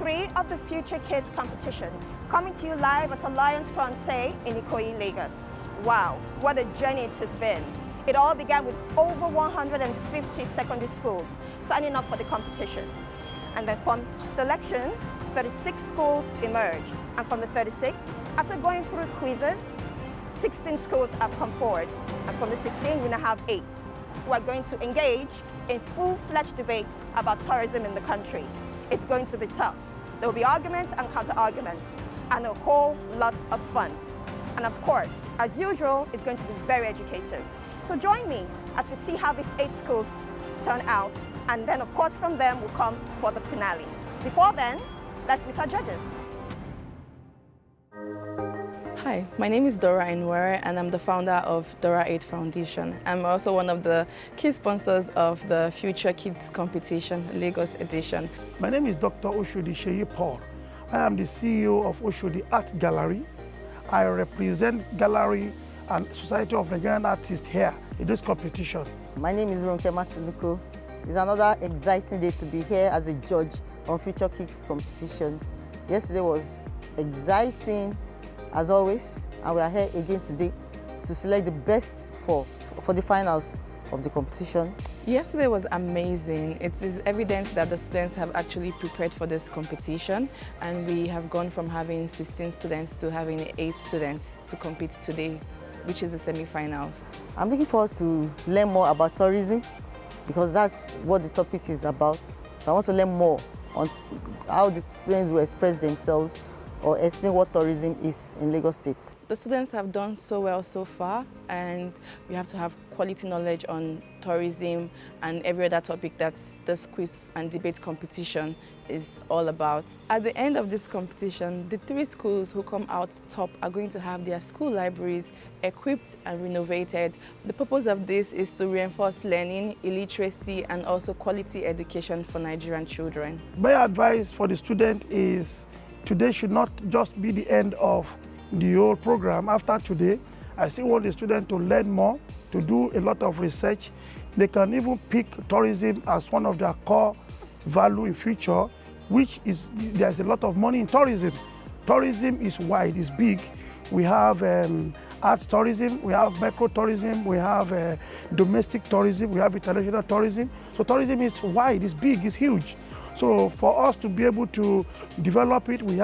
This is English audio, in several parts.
3 of the Future Kids competition, coming to you live at Alliance Francaise in Ikoyi, Lagos. Wow, what a journey it has been. It all began with over 150 secondary schools signing up for the competition. And then from selections, 36 schools emerged. And from the 36, after going through quizzes, 16 schools have come forward. And from the 16, we now have 8 who are going to engage in full-fledged debate about tourism in the country. It's going to be tough. There will be arguments and counter-arguments, and a whole lot of fun. And of course, as usual, it's going to be very educative. So join me as we see how these 8 schools turn out, and then of course from them will come for the finale. Before then, let's meet our judges. Hi, my name is Dora Inwere and I'm the founder of Dora 8 Foundation. I'm also one of the key sponsors of the Future Kids Competition Lagos edition. My name is Dr. Oshodi Sheyi Paul. I am the CEO of Oshodi Art Gallery. I represent Gallery and Society of Nigerian Artists here in this competition. My name is Ronke Matiluko. It's another exciting day to be here as a judge on Future Kids Competition. Yesterday was exciting as always, and we are here again today to select the best for the finals of the competition. Yesterday was amazing. It is evident that the students have actually prepared for this competition, and we have gone from having 16 students to having 8 students to compete today, which is the semi-finals. I'm looking forward to learn more about tourism because that's what the topic is about. So I want to learn more on how the students will express themselves or explain what tourism is in Lagos State. The students have done so well so far, and we have to have quality knowledge on tourism and every other topic that this quiz and debate competition is all about. At the end of this competition, the 3 schools who come out top are going to have their school libraries equipped and renovated. The purpose of this is to reinforce learning, illiteracy, and also quality education for Nigerian children. My advice for the student is today should not just be the end of the whole program. After today, I still want the student to learn more, to do a lot of research. They can even pick tourism as one of their core value in future, which is, there's a lot of money in tourism. Tourism is wide, it's big. We have art tourism, we have micro tourism, we have domestic tourism, we have international tourism. So tourism is wide, it's big, it's huge. So for us to be able to develop it, we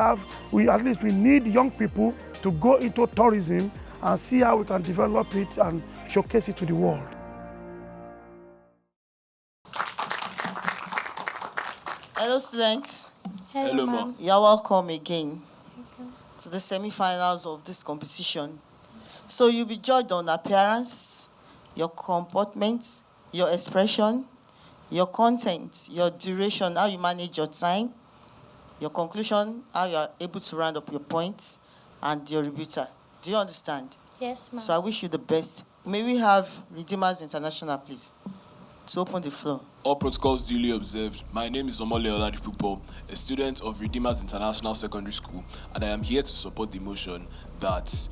need young people to go into tourism and see how we can develop it and showcase it to the world. Hello students. Hello ma'am. You're welcome again to the semi-finals of this competition. So you'll be judged on appearance, your comportment, your expression, your content, your duration, how you manage your time, your conclusion, how you are able to round up your points, and your rebuttal. Do you understand? Yes, ma'am. So I wish you the best. May we have Redeemers International, please, to open the floor. All protocols duly observed. My name is Omole Oladipupo, a student of Redeemers International Secondary School, and I am here to support the motion that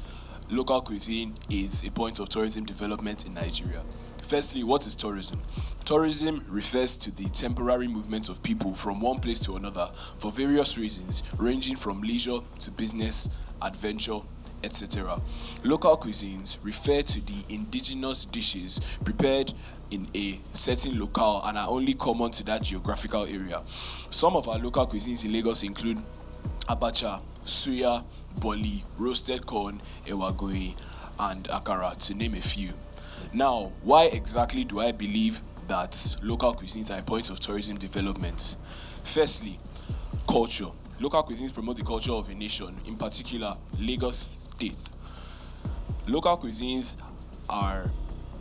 local cuisine is a point of tourism development in Nigeria. Firstly, what is tourism? Tourism refers to the temporary movement of people from one place to another for various reasons, ranging from leisure to business, adventure, etc. Local cuisines refer to the indigenous dishes prepared in a certain locale and are only common to that geographical area. Some of our local cuisines in Lagos include abacha, suya, boli, roasted corn, ewagoyi, and akara, to name a few. Now, why exactly do I believe that local cuisines are a point of tourism development? Firstly, culture. Local cuisines promote the culture of a nation, in particular, Lagos State. Local cuisines are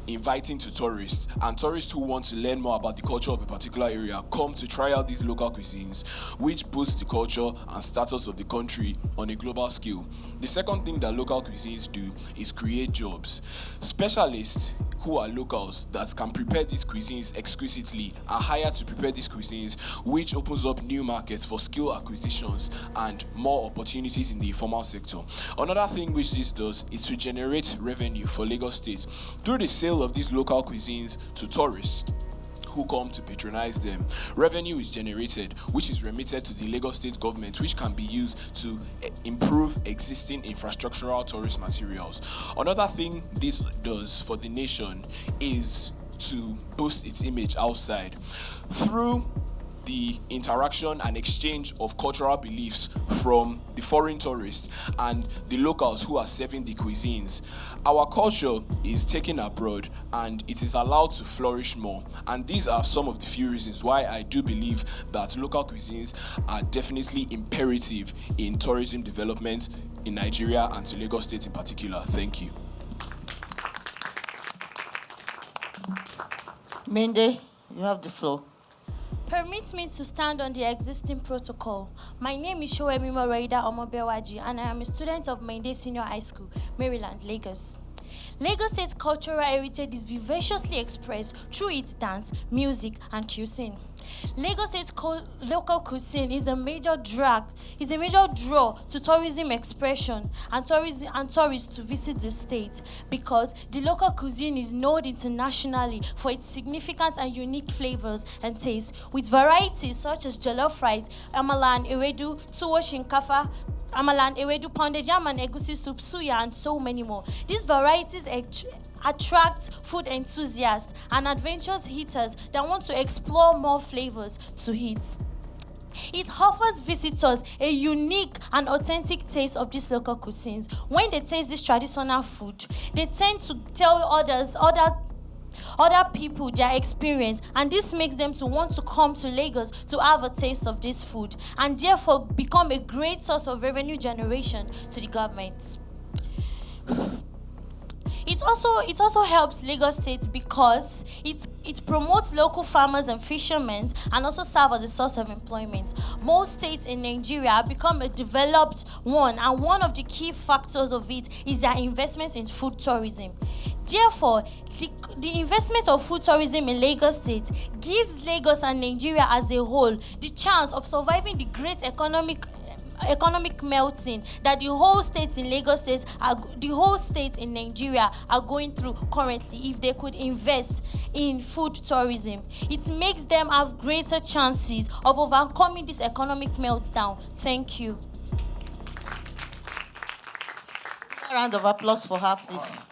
inviting to tourists, and tourists who want to learn more about the culture of a particular area come to try out these local cuisines, which boosts the culture and status of the country on a global scale. The second thing that local cuisines do is create jobs. Specialists who are locals that can prepare these cuisines exquisitely are hired to prepare these cuisines, which opens up new markets for skill acquisitions and more opportunities in the informal sector. Another thing which this does is to generate revenue for Lagos State through the sale of these local cuisines to tourists who come to patronize them. Revenue is generated, which is remitted to the Lagos State government, which can be used to improve existing infrastructural tourist materials. Another thing this does for the nation is to boost its image outside through the interaction and exchange of cultural beliefs from the foreign tourists and the locals who are serving the cuisines. Our culture is taken abroad and it is allowed to flourish more. And these are some of the few reasons why I do believe that local cuisines are definitely imperative in tourism development in Nigeria and to Lagos State in particular. Thank you. Mende, you have the floor. Permit me to stand on the existing protocol. My name is Shoemi Moreida Omobewaji, and I am a student of Mende Senior High School, Maryland, Lagos. Lagos State's cultural heritage is vivaciously expressed through its dance, music, and cuisine. Lagos State's local cuisine is a major draw to tourism expression and tourists to visit the state because the local cuisine is known internationally for its significant and unique flavors and tastes, with varieties such as jollof rice, amala and ewedu, tuwo shinkafa, amala and ewedu, pounded yam and egusi soup, suya, and so many more. These varieties attract food enthusiasts and adventurous eaters that want to explore more flavors to eat. It offers visitors a unique and authentic taste of these local cuisines. When they taste this traditional food, they tend to tell other people their experience, and this makes them to want to come to Lagos to have a taste of this food and therefore become a great source of revenue generation to the government. It also helps Lagos State because it promotes local farmers and fishermen and also serve as a source of employment. Most states in Nigeria have become a developed one, and one of the key factors of it is their investment in food tourism. Therefore, the investment of food tourism in Lagos State gives Lagos and Nigeria as a whole the chance of surviving the great economic melting that the whole states in Nigeria are going through currently. If they could invest in food tourism, it makes them have greater chances of overcoming this economic meltdown. Thank you. A round of applause for her, please.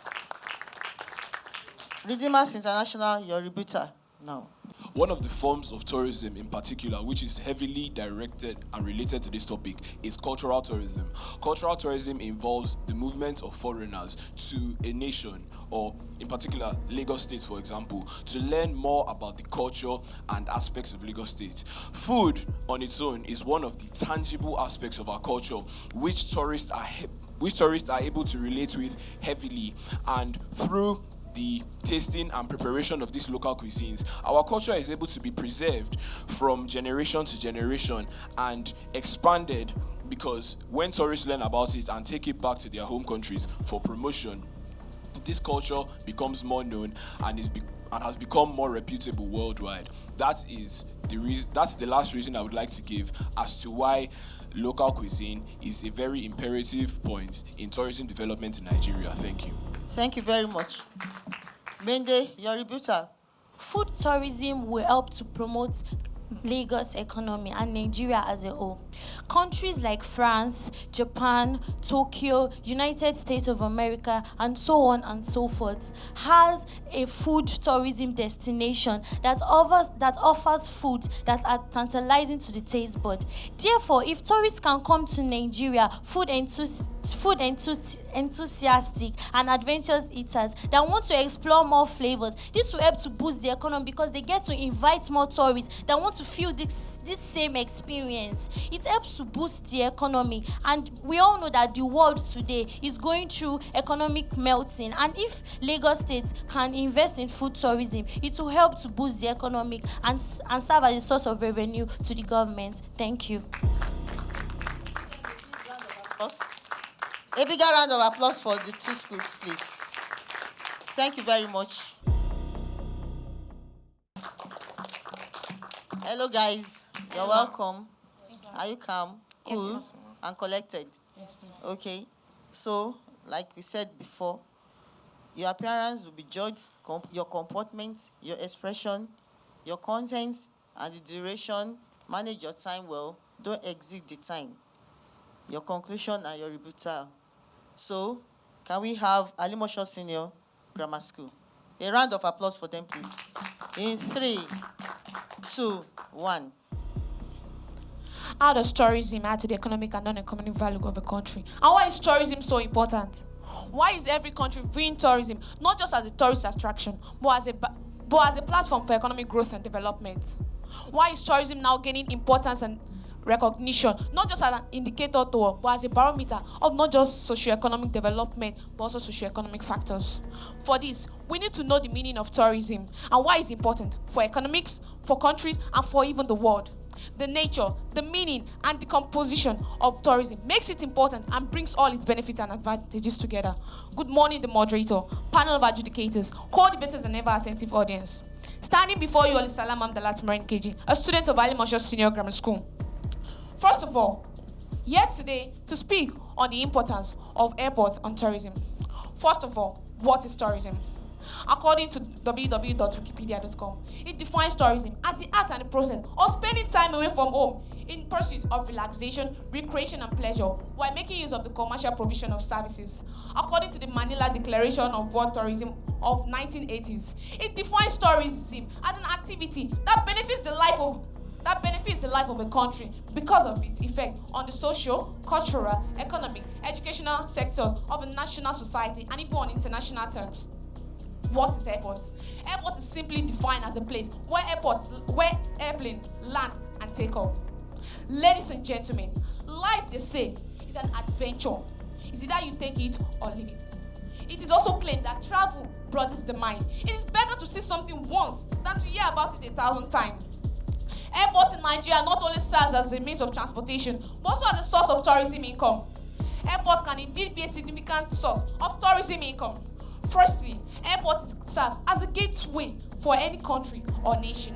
Redeemers International, your rebuttal now. One of the forms of tourism in particular, which is heavily directed and related to this topic, is cultural tourism. Cultural tourism involves the movement of foreigners to a nation, or in particular Lagos State, for example, to learn more about the culture and aspects of Lagos State. Food on its own is one of the tangible aspects of our culture, which tourists are able to relate with heavily, and through the tasting and preparation of these local cuisines, our culture is able to be preserved from generation to generation and expanded, because when tourists learn about it and take it back to their home countries for promotion, this culture becomes more known and has become more reputable worldwide. That's the last reason I would like to give as to why local cuisine is a very imperative point in tourism development in Nigeria. Thank you. Thank you very much. Mende, your rebuttal. Food tourism will help to promote Lagos economy and Nigeria as a whole. Countries like France, Japan, Tokyo, United States of America, and so on and so forth has a food tourism destination that offers foods that are tantalizing to the taste bud. Therefore, if tourists can come to Nigeria, food enthusiastic and adventurous eaters that want to explore more flavors, this will help to boost the economy because they get to invite more tourists that want to feel this same experience. It helps to boost the economy, and we all know that the world today is going through economic melting, and if Lagos State can invest in food tourism, it will help to boost the economy and serve as a source of revenue to the government. Thank you. A bigger round of applause for the two schools, please. Thank you very much. Hello, guys. You're welcome. Are you calm, cool, Yes. and collected? Yes. Okay. So, like we said before, your appearance will be judged, your comportment, your expression, your contents and the duration. Manage your time well. Don't exceed the time. Your conclusion and your rebuttal. So, can we have Alimosho Senior Grammar School? A round of applause for them, please. In 3, 2, 1. How does tourism add to the economic and non-economic value of a country? And why is tourism so important? Why is every country viewing tourism not just as a tourist attraction, but as a platform for economic growth and development? Why is tourism now gaining importance and recognition, not just as an indicator but as a barometer of not just socioeconomic development, but also socioeconomic factors? For this, we need to know the meaning of tourism and why it's important for economics, for countries, and for even the world. The nature, the meaning, and the composition of tourism makes it important and brings all its benefits and advantages together. Good morning, the moderator, panel of adjudicators, co-debaters, and ever-attentive audience. Standing before you all is Salam Amdalat Marin KG, a student of Alimosho Senior Grammar School. First of all, here today to speak on the importance of airports on tourism. First of all, what is tourism? According to www.wikipedia.com, it defines tourism as the act and the process of spending time away from home in pursuit of relaxation, recreation, and pleasure while making use of the commercial provision of services. According to the Manila Declaration of World Tourism of 1980s, it defines tourism as an activity that benefits the life of a country because of its effect on the social, cultural, economic, educational sectors of a national society and even on international terms. What is airport? Airport is simply defined as a place where airplanes land and take off. Ladies and gentlemen, life, they say, is an adventure. It's either you take it or leave it. It is also claimed that travel broadens the mind. It is better to see something once than to hear about it 1,000 times. Airport in Nigeria not only serves as a means of transportation, but also as a source of tourism income. Airport can indeed be a significant source of tourism income. Firstly, airports serve as a gateway for any country or nation,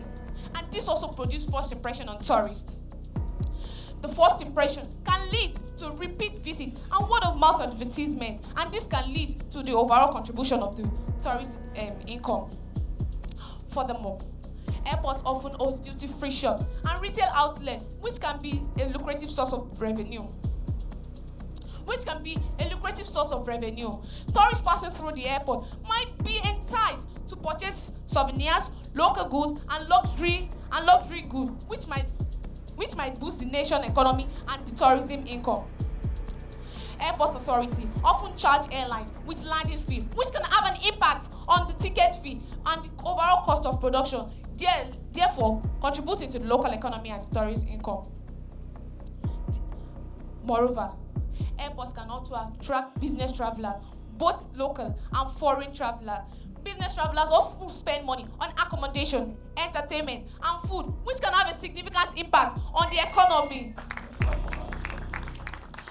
and this also produces first impression on tourists. The first impression can lead to repeat visit and word-of-mouth advertisement, and this can lead to the overall contribution of the tourist income. Furthermore, airports often hold duty-free shops and retail outlets, which can be a lucrative source of revenue. Tourists passing through the airport might be enticed to purchase souvenirs, local goods, and luxury goods, which might boost the nation economy and the tourism income. Airport authority often charge airlines with landing fee, which can have an impact on the ticket fee and the overall cost of production, therefore contributing to the local economy and the tourist income. Moreover, airports can also attract business travelers, both local and foreign travelers. Business travelers often spend money on accommodation, entertainment, and food, which can have a significant impact on the economy.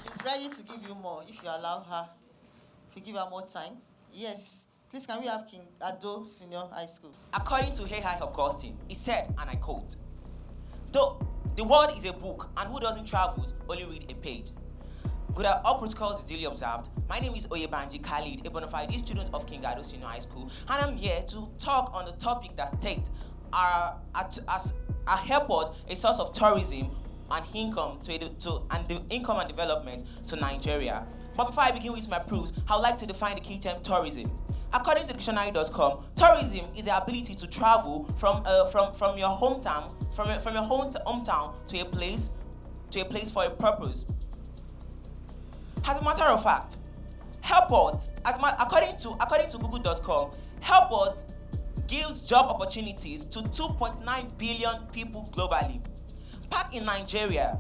She's ready to give you more if you allow her. If you give her more time. Yes. Please, can we have King Ado Senior High School? According to Hey Augustine, he said, and I quote, "Though the world is a book, and who doesn't travel only read a page." Good, all protocols is duly observed. My name is Oyebanji Khalid, a bona fide student of King Ado Senior High School, and I'm here to talk on the topic that states our airport a source of tourism and income income and development to Nigeria. But before I begin with my proofs, I would like to define the key term tourism. According to dictionary.com, tourism is the ability to travel from your hometown to a place for a purpose. As a matter of fact, airport, according to Google.com, airport gives job opportunities to 2.9 billion people globally. Back in Nigeria,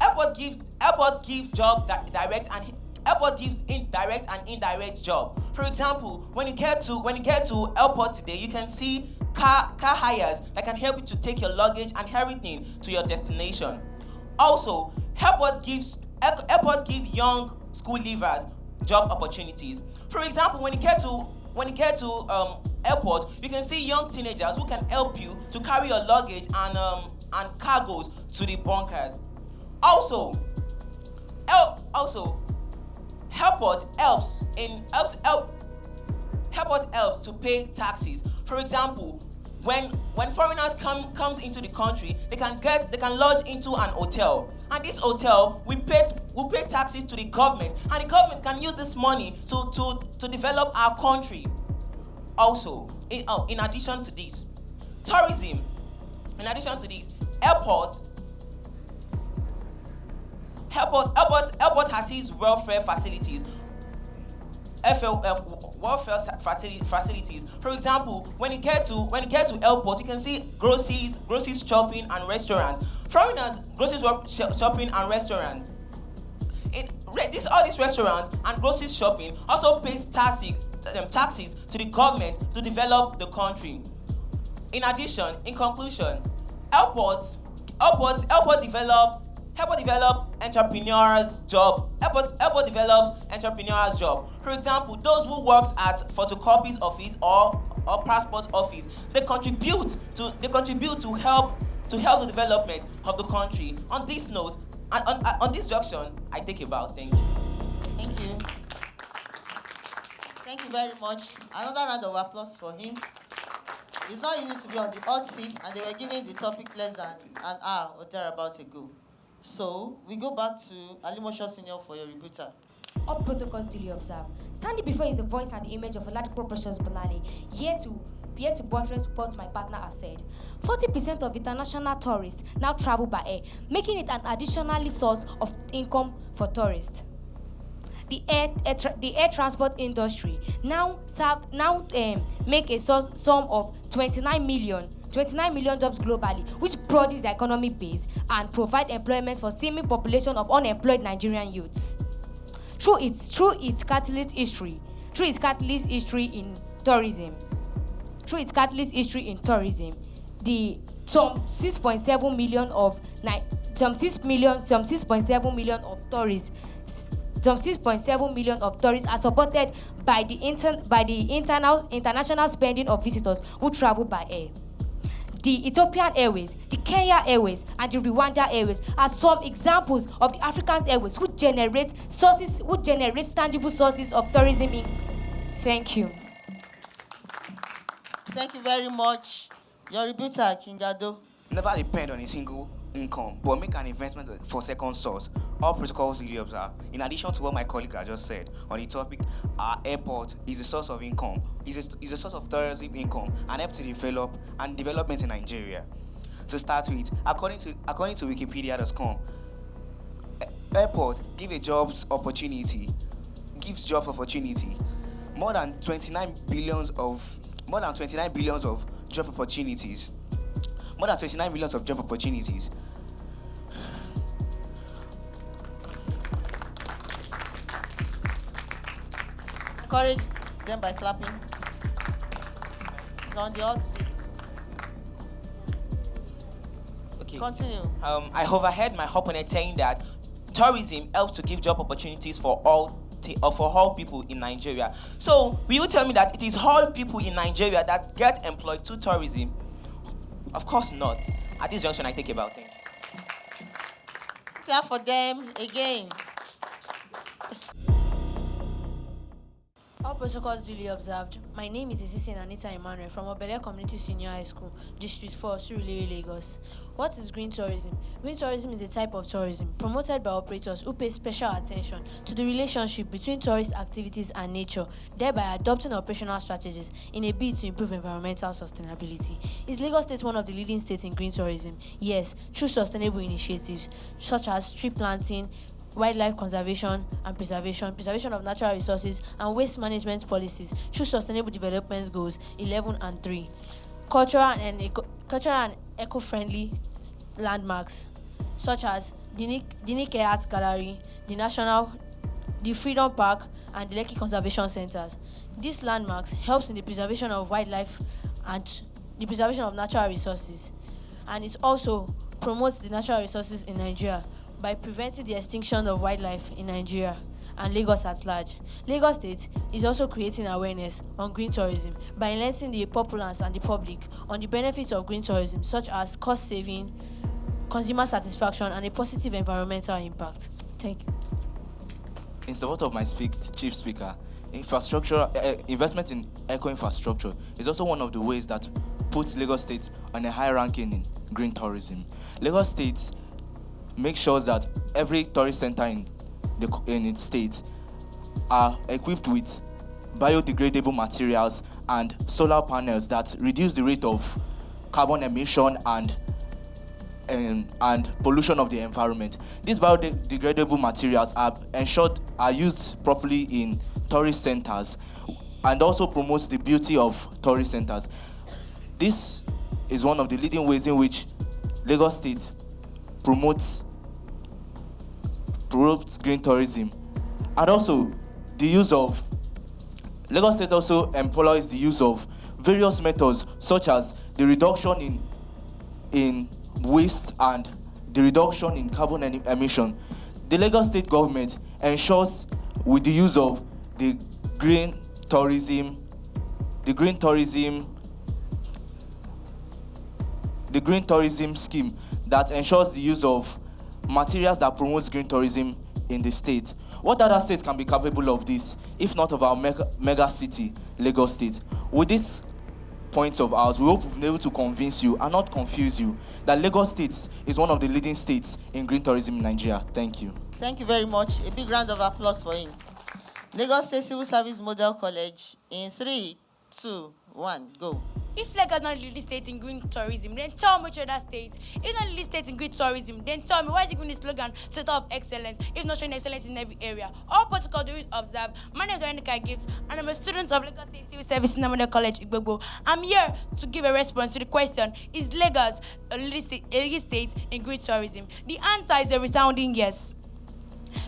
airport gives direct and indirect job. For example, when you get to airport today, you can see car hires that can help you to take your luggage and everything to your destination. Also, airports give young school leavers job opportunities. For example, when you get to airport, you can see young teenagers who can help you to carry your luggage and cargoes to the bunkers. Also, airport helps to pay taxes. For example, when foreigners comes into the country, they can lodge into an hotel, and this hotel we pay taxes to the government, and the government can use this money to develop our country. Also, in addition to this, tourism. In addition to this, airport has its welfare facilities. Welfare facilities. For example, when you get to airport, you can see groceries shopping and restaurants. Foreigners, groceries shopping and restaurants. All these restaurants and grocery shopping also pays taxes to the government to develop the country. In addition, in conclusion, airport develop entrepreneurs' job. Airport develops entrepreneurs' job. For example, those who works at photocopies office or passport office, they contribute to help the development of the country. On this note, on this junction, I take a bow. Thank you. Thank you. Thank you very much. Another round of applause for him. It's not easy to be on the hot seat, and they were giving the topic less than an hour or thereabout ago. So we go back to Alimosho Senior for your rebuttal. All protocols duly observed. Standing before is the voice and the image of Oladipo Precious Bolale, here to buttress what my partner has said. 40% of international tourists now travel by air, making it an additional source of income for tourists. The air transport industry now make a sum of 29 million jobs globally, which broadens the economic base and provide employment for seeming population of unemployed Nigerian youths. Through its catalyst history in tourism, some 6.7 million of tourists are supported by the international spending of visitors who travel by air. The Ethiopian Airways, the Kenya Airways, and the Rwanda Airways are some examples of the African Airways who generate tangible sources of tourism. Thank you. Thank you very much. Your rebuttal, Kingado. Never depend on a single income, but make an investment for second source. All protocols duly observed. In addition to what my colleague has just said on the topic, our airport is a source of income, is a source of tourism income, and help to develop and development in Nigeria. To start with, according to Wikipedia.com, airport gives jobs opportunity. More than 29 billions of job opportunities. More than 29 billions of job opportunities. Encourage them by clapping. It's on the hot seat. Okay. Continue. I overheard my opponent saying that tourism helps to give job opportunities for all people in Nigeria. So, will you tell me that it is all people in Nigeria that get employed to tourism? Of course not. At this junction, I take about things. Clap for them again. All protocols duly observed. My name is Assistant Anita Emmanuel from Obele Community Senior High School, District 4, Surulere, Lagos. What is green tourism? Green tourism is a type of tourism promoted by operators who pay special attention to the relationship between tourist activities and nature, thereby adopting operational strategies in a bid to improve environmental sustainability. Is Lagos State one of the leading states in green tourism? Yes, through sustainable initiatives such as tree planting, wildlife conservation and preservation of natural resources, and waste management policies through Sustainable Development Goals 11 and 3. Cultural and eco-friendly landmarks such as the Nike Art Gallery, the Freedom Park, and the Lekki Conservation Centers. These landmarks helps in the preservation of wildlife and the preservation of natural resources, and it also promotes the natural resources in Nigeria by preventing the extinction of wildlife in Nigeria and Lagos at large. Lagos State is also creating awareness on green tourism by enlightening the populace and the public on the benefits of green tourism, such as cost saving, consumer satisfaction, and a positive environmental impact. Thank you. In support of my chief speaker, investment in eco-infrastructure is also one of the ways that puts Lagos State on a high ranking in green tourism. Lagos State makes sure that every tourist center in its state are equipped with biodegradable materials and solar panels that reduce the rate of carbon emission and pollution of the environment. These biodegradable materials are used properly in tourist centers and also promotes the beauty of tourist centers. This is one of the leading ways in which Lagos State promotes green tourism. And also the use of Lagos State also employs the use of various methods such as the reduction in waste and the reduction in carbon emission. The Lagos State government ensures with the use of the green tourism scheme that ensures the use of materials that promotes green tourism in the state. What other states can be capable of this, if not of our mega city, Lagos State? With these points of ours, we hope we've been able to convince you and not confuse you that Lagos State is one of the leading states in green tourism in Nigeria. Thank you. Thank you very much. A big round of applause for him. Lagos State Civil Service Model College in 3, 2, 1, go. If Lagos not leading state in green tourism, then tell me which other states. If not leading state in green tourism, then tell me why is it giving the slogan Center of Excellence, if not showing excellence in every area? All protocols do is observed. My name is Adenuga Gibbs, and I'm a student of Lagos State Civil Service Model College, Igbogbo. I'm here to give a response to the question, is Lagos a leading state in green tourism? The answer is a resounding yes.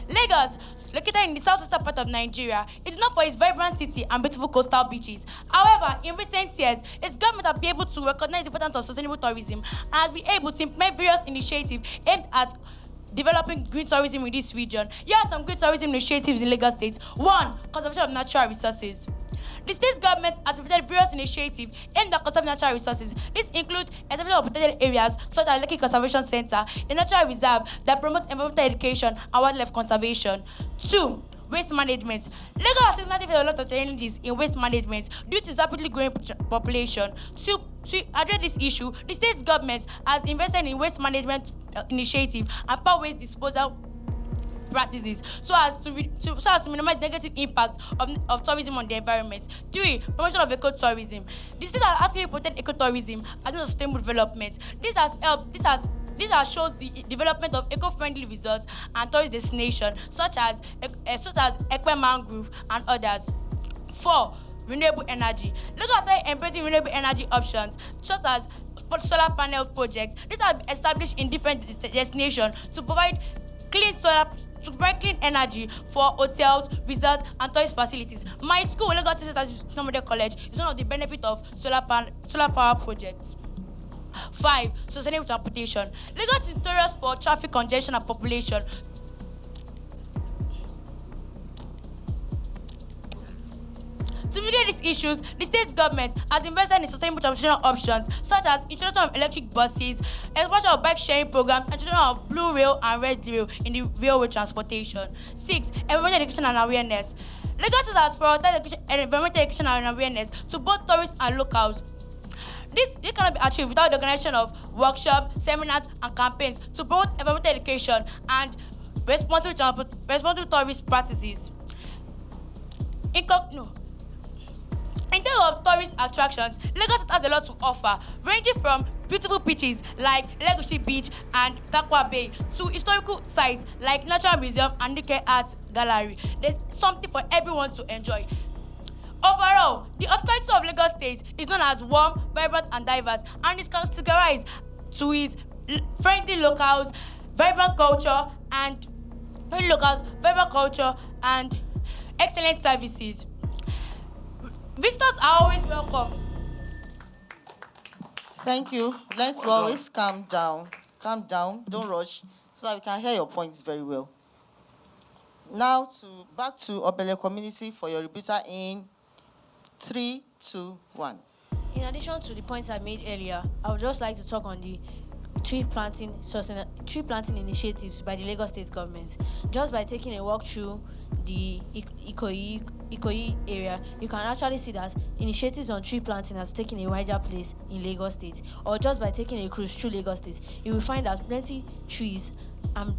Lagos, located in the southwestern part of Nigeria, is known for its vibrant city and beautiful coastal beaches. However, in recent years, its government has been able to recognize the importance of sustainable tourism and has been able to implement various initiatives aimed at developing green tourism in this region. Here are some green tourism initiatives in Lagos State. 1. Conservation of natural resources. The state government has implemented various initiatives aimed at conserving natural resources. This includes establishment of protected areas such as Lekki Conservation Center, a natural reserve that promotes environmental education and wildlife conservation. 2. Waste management. Lagos has significantly faced a lot of challenges in waste management due to its rapidly growing population. To address this issue, the state government has invested in waste management initiative and power waste disposal practices so as to minimize negative impact of tourism on the environment. 3. Promotion of ecotourism. The state has actively protected ecotourism as well as sustainable development. This has shows the development of eco-friendly resorts and tourist destinations such as Ekpe Mangrove and others. 4. Renewable energy. Lagos has embracing renewable energy options such as solar panel projects. These are established in different destinations to provide clean energy for hotels, resorts, and tourist facilities. My school, Lagos State Model College, is one of the benefits of solar power projects. 5. Sustainable transportation. Lagos is notorious for traffic congestion and population. To mitigate these issues, the state government has invested in sustainable transportation options such as introduction of electric buses, expansion of bike sharing programs, and introduction of blue rail and red rail in the railway transportation. 6. Environmental education and awareness. Lagos has prioritized environmental education and awareness to both tourists and locals. This cannot be achieved without the organization of workshops, seminars, and campaigns to promote environmental education and responsible tourist practices. In terms of tourist attractions, Lagos has a lot to offer, ranging from beautiful beaches like Legoshi Beach and Takwa Bay to historical sites like Natural Museum and Nike Art Gallery. There's something for everyone to enjoy. Overall, the hospitality of Lagos State is known as warm, vibrant, and diverse, and is categorized to its friendly locals, vibrant culture, and excellent services. Visitors are always welcome. Thank you. Let's always calm down. Calm down. Don't rush, so that we can hear your points very well. Now, back to Obele community for your rebuttal in 3, 2, 1. In addition to the points I made earlier, I would just like to talk on the tree planting initiatives by the Lagos State government. Just by taking a walk through the ikoyi area, you can actually see that initiatives on tree planting has taken a wider place in Lagos State. Or just by taking a cruise through Lagos State, you will find that plenty trees and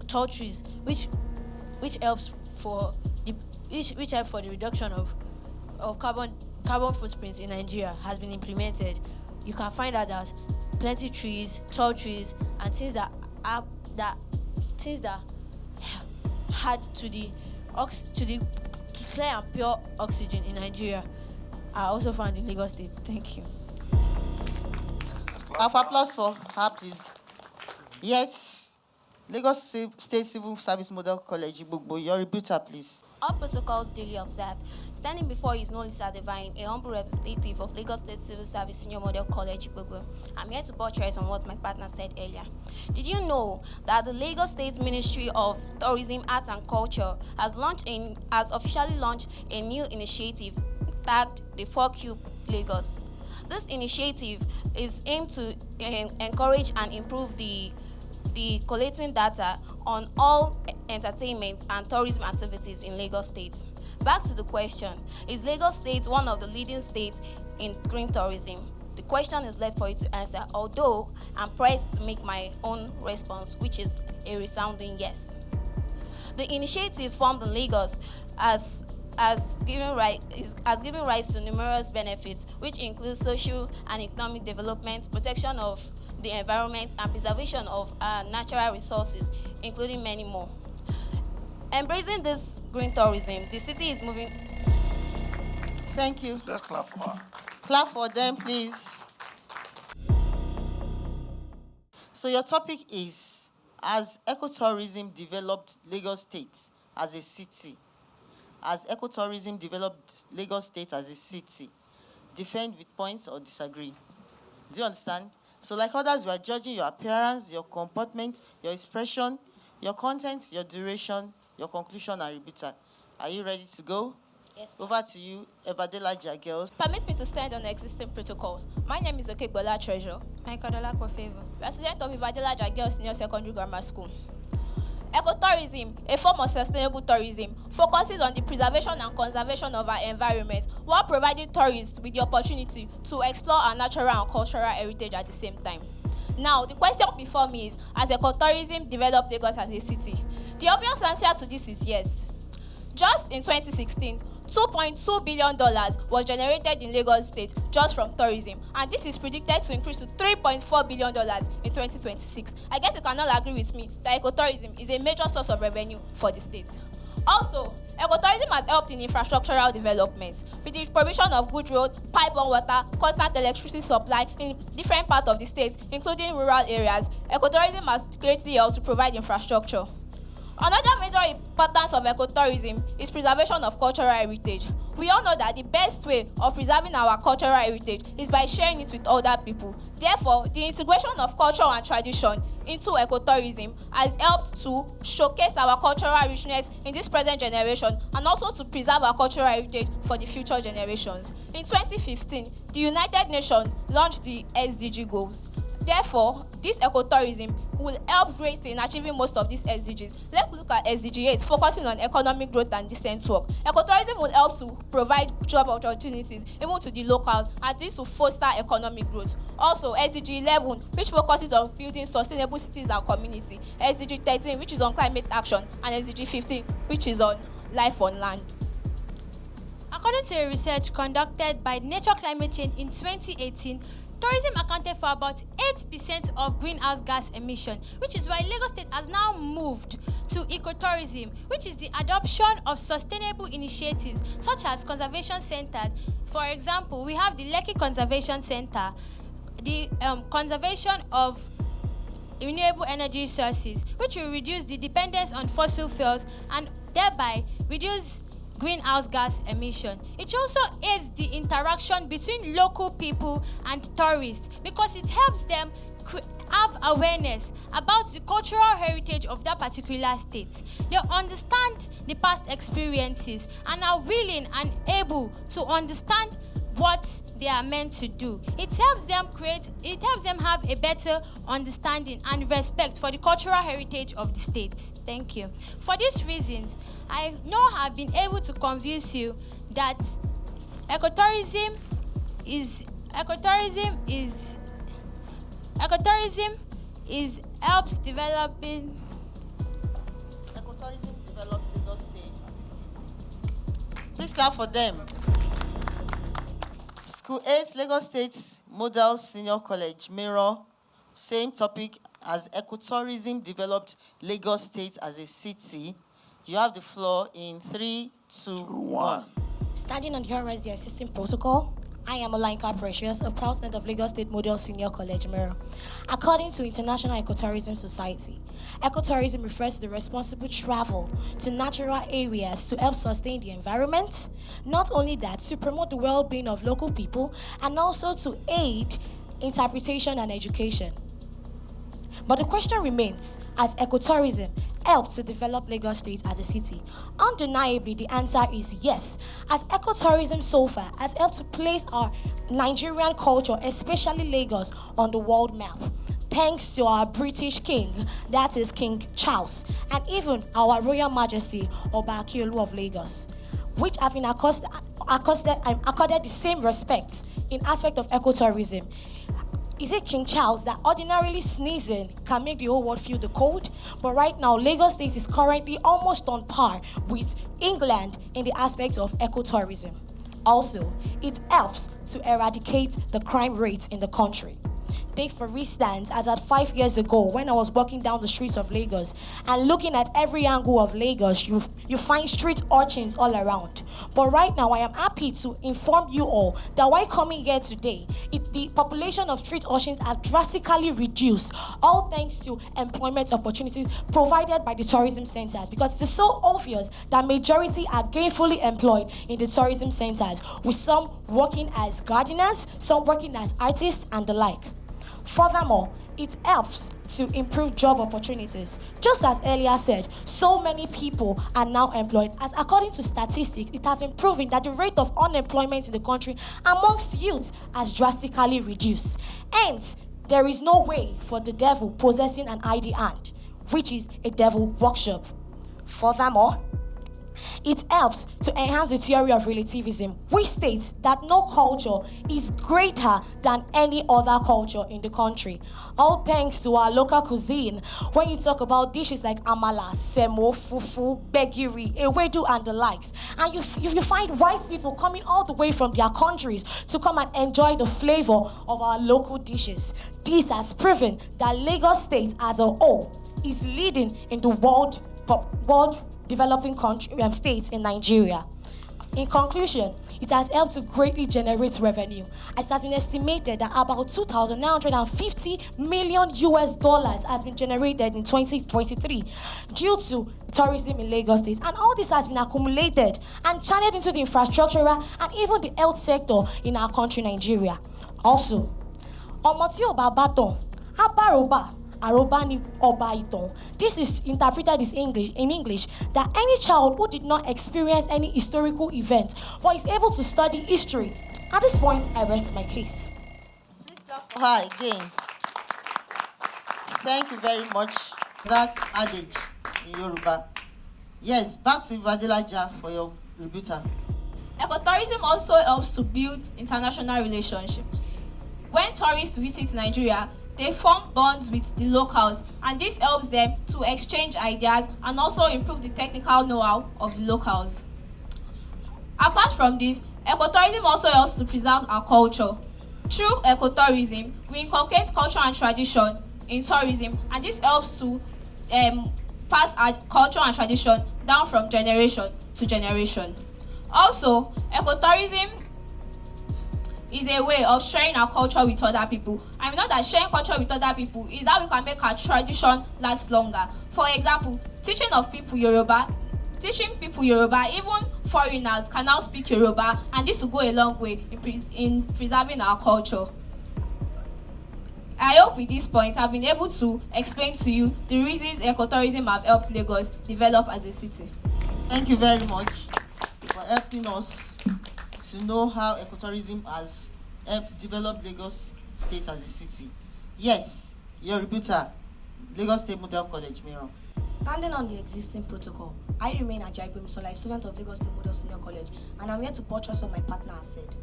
tall trees, which helps for the reduction of carbon footprints in Nigeria, has been implemented. You can find out that plenty trees, tall trees, and things that add to the clear and pure oxygen in Nigeria are also found in Lagos State. Thank you. Have applause for her, please. Yes. Lagos State Civil Service Model College, Ibugbo, your rebuttal, please. All protocols duly observed. Standing before you is known as Divine, a humble representative of Lagos State Civil Service Senior Model College, Ibugbo. I'm here to buttress on what my partner said earlier. Did you know that the Lagos State Ministry of Tourism, Arts and Culture has officially launched a new initiative tagged the 4Q Lagos? This initiative is aimed to encourage and improve the collecting data on all entertainment and tourism activities in Lagos State. Back to the question, is Lagos State one of the leading states in green tourism? The question is left for you to answer, although I'm pressed to make my own response, which is a resounding yes. The initiative formed in Lagos has given rise to numerous benefits, which include social and economic development, protection of the environment, and preservation of our natural resources, including many more. Embracing this green tourism, the city is moving. Thank you. Let's clap for her. Clap for them, please. So your topic is, has ecotourism developed Lagos State as a city? Has ecotourism developed Lagos State as a city? Defend with points or disagree. Do you understand? So like others, we are judging your appearance, your comportment, your expression, your content, your duration, your conclusion, and rebuttal. Are you ready to go? Yes. Over to you, Evadelaja girls. Permit me to stand on the existing protocol. My name is Okegbola Treasure. Michael Dolakwa Favor. Resident of Evadelaja Girls Senior Secondary Grammar School. Ecotourism, a form of sustainable tourism, focuses on the preservation and conservation of our environment while providing tourists with the opportunity to explore our natural and cultural heritage at the same time. Now, the question before me is, has ecotourism developed Lagos as a city? The obvious answer to this is yes. Just in 2016, $2.2 billion was generated in Lagos State just from tourism, and this is predicted to increase to $3.4 billion in 2026. I guess you cannot agree with me that ecotourism is a major source of revenue for the state. Also, ecotourism has helped in infrastructural development with the provision of good road, pipeline water, constant electricity supply in different parts of the state, including rural areas. Ecotourism has greatly helped to provide infrastructure. Another major importance of ecotourism is preservation of cultural heritage. We all know that the best way of preserving our cultural heritage is by sharing it with other people. Therefore, the integration of culture and tradition into ecotourism has helped to showcase our cultural richness in this present generation and also to preserve our cultural heritage for the future generations. In 2015, the United Nations launched the SDG goals. Therefore, this ecotourism will help greatly in achieving most of these SDGs. Let's look at SDG 8, focusing on economic growth and decent work. Ecotourism will help to provide job opportunities even to the locals, and this will foster economic growth. Also, SDG 11, which focuses on building sustainable cities and community. SDG 13, which is on climate action, and SDG 15, which is on life on land. According to a research conducted by Nature Climate Change in 2018, tourism accounted for about 8% of greenhouse gas emission, which is why Lagos State has now moved to ecotourism, which is the adoption of sustainable initiatives such as conservation centers. For example, we have the Lekki Conservation Center, the conservation of renewable energy sources, which will reduce the dependence on fossil fuels and thereby reduce greenhouse gas emission. It also aids the interaction between local people and tourists because it helps them have awareness about the cultural heritage of that particular state. They understand the past experiences and are willing and able to understand what they are meant to do. It helps them have a better understanding and respect for the cultural heritage of the state. Thank you. For these reasons, I know I've been able to convince you that ecotourism helps developing. Ecotourism developed Lagos State as a city. Please clap for them. School 8, Lagos State Model Senior College, mirror, same topic as ecotourism developed Lagos State as a city. You have the floor in 3, 2, 1. Standing on the horizon, the existing protocol, I am Olayinka Precious, a proud student of Lagos State Model Senior College, Mirror. According to International Ecotourism Society, ecotourism refers to the responsible travel to natural areas to help sustain the environment. Not only that, to promote the well-being of local people and also to aid interpretation and education. But the question remains, has ecotourism helped to develop Lagos State as a city? Undeniably, the answer is yes, as ecotourism so far has helped to place our Nigerian culture, especially Lagos, on the world map. Thanks to our British king, that is King Charles, and even our Royal Majesty, Oba Akiolu of Lagos, which have been accorded the same respect in aspect of ecotourism. Is it King Charles that ordinarily sneezing can make the whole world feel the cold? But right now, Lagos State is currently almost on par with England in the aspect of ecotourism. Also, it helps to eradicate the crime rate in the country. Take for instance, as at 5 years ago, when I was walking down the streets of Lagos and looking at every angle of Lagos, you find street urchins all around. But right now, I am happy to inform you all that while coming here today, the population of street urchins have drastically reduced, all thanks to employment opportunities provided by the tourism centers, because it is so obvious that majority are gainfully employed in the tourism centers, with some working as gardeners, some working as artists, and the like. Furthermore, it helps to improve job opportunities. Just as earlier said, so many people are now employed, as according to statistics, it has been proven that the rate of unemployment in the country amongst youth has drastically reduced. Hence, there is no way for the devil possessing an idle hand, which is a devil workshop. Furthermore, it helps to enhance the theory of relativism, which states that no culture is greater than any other culture in the country. All thanks to our local cuisine. When you talk about dishes like amala, semo, fufu, begiri, ewedu, and the likes, and you find white people coming all the way from their countries to come and enjoy the flavor of our local dishes. This has proven that Lagos State as a whole is leading in the world developing states in Nigeria. In conclusion, it has helped to greatly generate revenue, as it has been estimated that about $2,950 million has been generated in 2023 due to tourism in Lagos State. And all this has been accumulated and channeled into the infrastructural and even the health sector in our country, Nigeria. Also, Omoti Oba Baton, Abaroba, Arobani Obaiton. This is interpreted in English that any child who did not experience any historical event but is able to study history. At this point, I rest my case. Please clap for her again. Thank you very much for that adage in Yoruba. Yes, back to Vadelaja for your rebuttal. Ecotourism also helps to build international relationships. When tourists visit Nigeria, they form bonds with the locals, and this helps them to exchange ideas and also improve the technical know-how of the locals. Apart from this, ecotourism also helps to preserve our culture. Through ecotourism, we inculcate culture and tradition in tourism, and this helps to pass our culture and tradition down from generation to generation. Also, ecotourism is a way of sharing our culture with other people. I know that sharing culture with other people is how we can make our tradition last longer. For example, teaching people Yoruba, even foreigners can now speak Yoruba, and this will go a long way in preserving our culture. I hope with this point I've been able to explain to you the reasons ecotourism have helped Lagos develop as a city. Thank you very much for helping us to know how ecotourism has helped develop Lagos State as a city. Yes, your rebuter, Lagos State Model College, Mirror. Standing on the existing protocol, I remain Ajayi Bimisola, a student of Lagos State Model Senior College, and I'm here to buttress what my partner has said.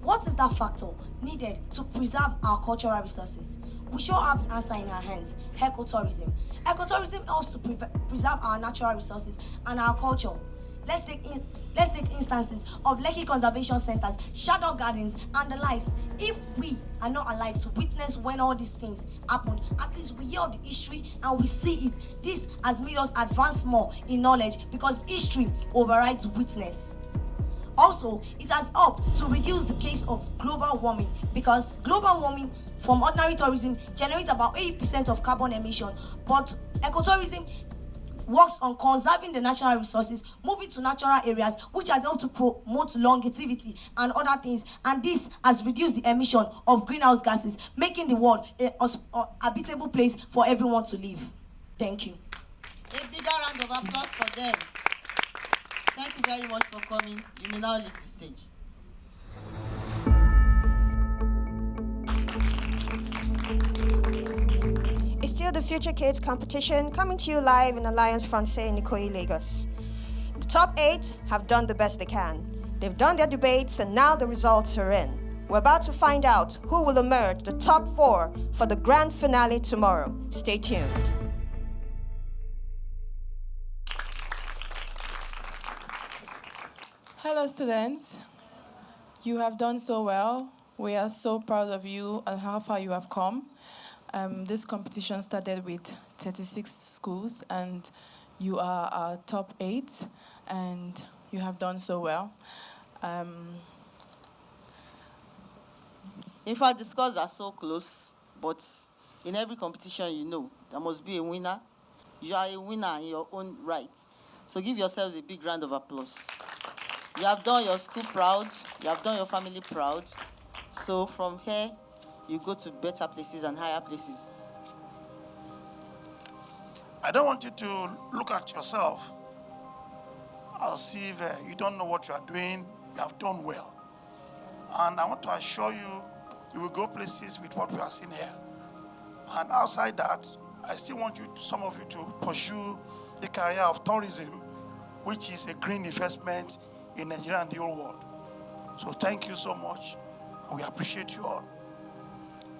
What is that factor needed to preserve our cultural resources? We sure have the answer in our hands: ecotourism. Ecotourism helps to preserve our natural resources and our culture. Let's take instances of Lekki conservation centers, shadow gardens, and the likes. If we are not alive to witness when all these things happened, at least we hear of the history and we see it. This has made us advance more in knowledge because history overrides witness. Also, it has helped to reduce the case of global warming because global warming from ordinary tourism generates about 80% of carbon emission, but ecotourism works on conserving the natural resources, moving to natural areas, which has helped to promote longevity and other things, and this has reduced the emission of greenhouse gases, making the world a habitable place for everyone to live. Thank you. A bigger round of applause for them. Thank you very much for coming. You may now leave the stage. It's still the Future Kids competition coming to you live in Alliance Francaise in Ikoyi, Lagos. The top 8 have done the best they can. They've done their debates and now the results are in. We're about to find out who will emerge the top 4 for the grand finale tomorrow. Stay tuned. Hello students, you have done so well. We are so proud of you and how far you have come. This competition started with 36 schools and you are our top 8 and you have done so well. In fact, the scores are so close, but in every competition, you know, there must be a winner. You are a winner in your own right. So give yourselves a big round of applause. You have done your school proud. You have done your family proud. So from here, you go to better places and higher places. I don't want you to look at yourself as if you don't know what you are doing. You have done well. And I want to assure you, you will go places with what we are seeing here. And outside that, I still want you, some of you, to pursue the career of tourism, which is a green investment in Nigeria and the whole world. So thank you so much, and we appreciate you all.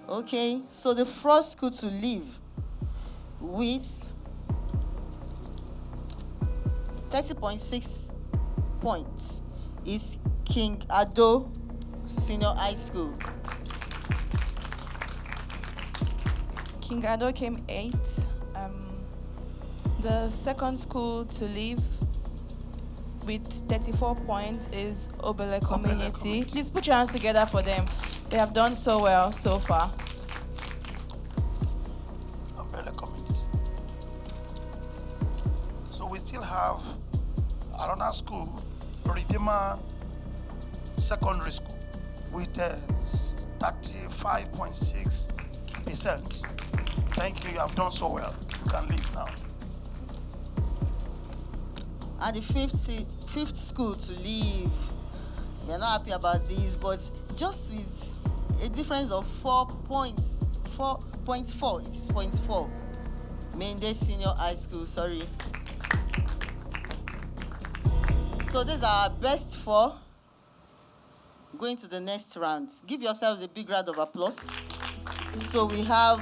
Okay, so the first school to leave with 30.6 points is King Ado Senior High School. King Ado came 8. The second school to leave with 34 points is Obele Community. Please put your hands together for them. They have done so well so far. Obele Community. So we still have another school, Redeemer Secondary School, with 35.6%. Thank you, you have done so well. You can leave now. And the fifth school to leave, we are not happy about this, but just with a difference of 4 points, 4.4, it is 0.4. Mende Senior High School, sorry. So these are our best 4 going to the next round. Give yourselves a big round of applause. So we have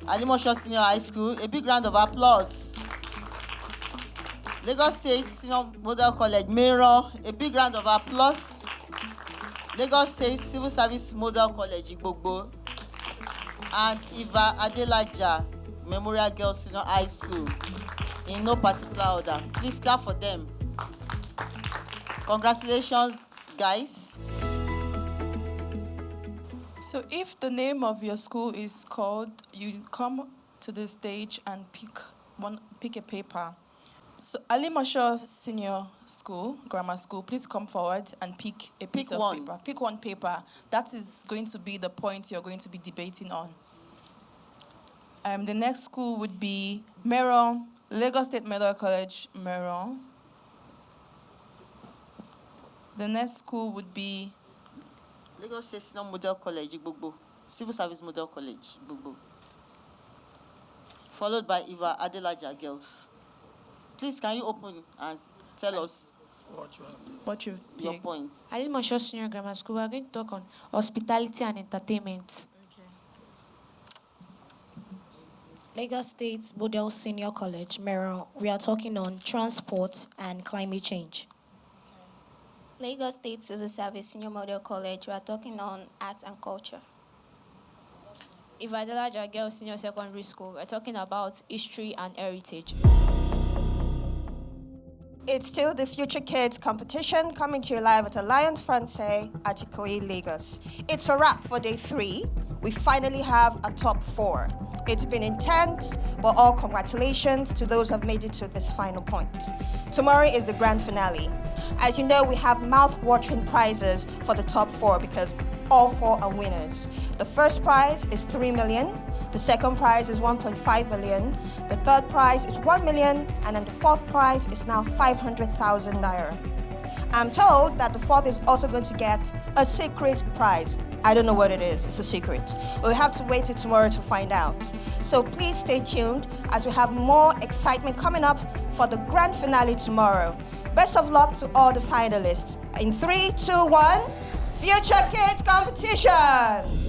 Alimosho Senior High School, a big round of applause. Lagos State Senior Model College, Mirror, a big round of applause. Lagos State Civil Service Model College, Igbogbo. And Iva Adelaja Memorial Girls Senior High School, in no particular order. Please clap for them. Congratulations, guys. So if the name of your school is called, you come to the stage and pick a paper. So Alimosho Senior School, Grammar School, please come forward and pick a piece of paper. Pick one paper. That is going to be the point you're going to be debating on. The next school would be Meron, Lagos State Medical College, Meron. The next school would be Lagos State Senior Model College, Igbogbo. Civil Service Model College, Igbogbo. Followed by Eva Adelaja Girls. Please, can you open and tell us your point? Alimosho Senior Grammar School, we are going to talk on hospitality and entertainment. Lagos State Model Senior College, Meron, we are talking on transport and climate change. Lagos State Civil Service Senior Model College, we are talking on arts and culture. Ivadelaja Girls Senior Secondary School, we're talking about history and heritage. It's still the Future Kids competition coming to you live at Alliance Francaise at Ikoyi, Lagos. It's a wrap for day 3. We finally have a top 4. It's been intense, but all congratulations to those who have made it to this final point. Tomorrow is the grand finale. As you know, we have mouth-watering prizes for the top 4 because all 4 are winners. The first prize is 3 million. The second prize is 1.5 million. The third prize is 1 million. And then the fourth prize is now 500,000 naira. I'm told that the fourth is also going to get a secret prize. I don't know what it is. It's a secret. We'll have to wait till tomorrow to find out. So please stay tuned as we have more excitement coming up for the grand finale tomorrow. Best of luck to all the finalists. In 3, 2, 1, Future Kids competition!